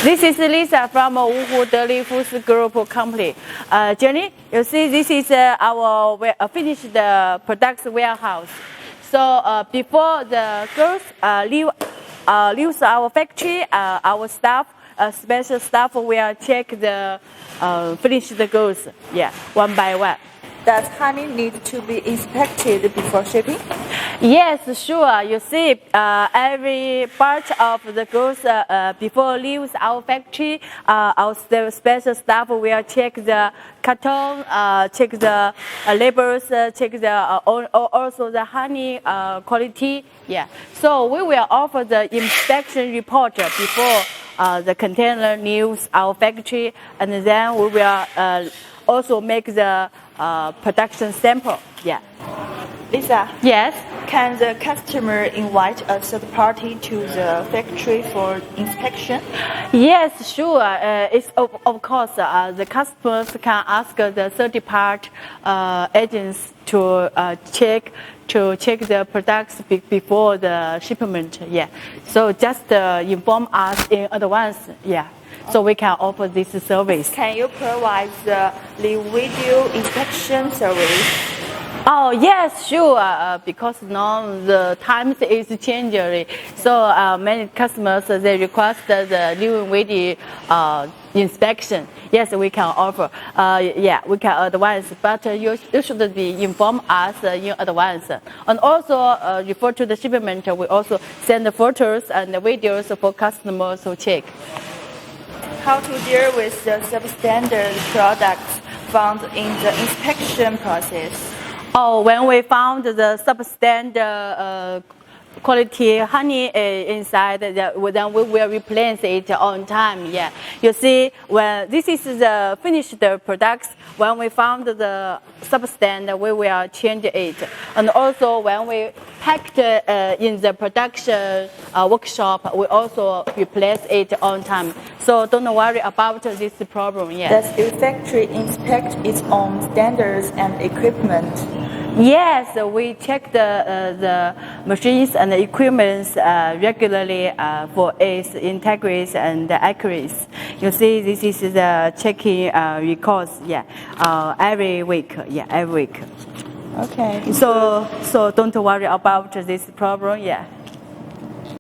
This is Lisa from Wuhu Delee Foods Group Company. Jenny, you see this is our finished products warehouse. So before the girls leave our factory, our staff, special staff will check the finished goods, one by one. Does honey need to be inspected before shipping? Yes, sure. You see, every part of the goods before leaves our factory, our special staff will check the carton, check the labels, check the also the honey quality. Yeah. So we will offer the inspection report before the container leaves our factory, and then we will also make the production sample. Yeah. Lisa? Yes? Can the customer invite a third party to the factory for inspection? Yes, sure. It's of course the customers can ask the third-party agents to check the products before the shipment. Yeah. So just inform us in advance. Yeah. So we can offer this service. Can you provide the video inspection service? Oh yes, sure. Because now the times is changing, so many customers they request the new video inspection. Yes, we can offer. We can advance, but you should inform us in advance. And also refer to the shipment. We also send the photos and the videos for customers to check. How to deal with the substandard products found in the inspection process? Oh, when we found the substandard quality honey inside, then we will replace it on time. Yeah, you see, when this is the finished products, when we found the substandard, we will change it. And also, when we packed in the production workshop, we also replace it on time. So don't worry about this problem. Yeah. Does your factory inspect its own standards and equipment? Yes, we check the machines and the equipments regularly for its integrity and accuracy. You see, this is the checking records. Every week. Yeah, every week. Okay. So don't worry about this problem. Yeah.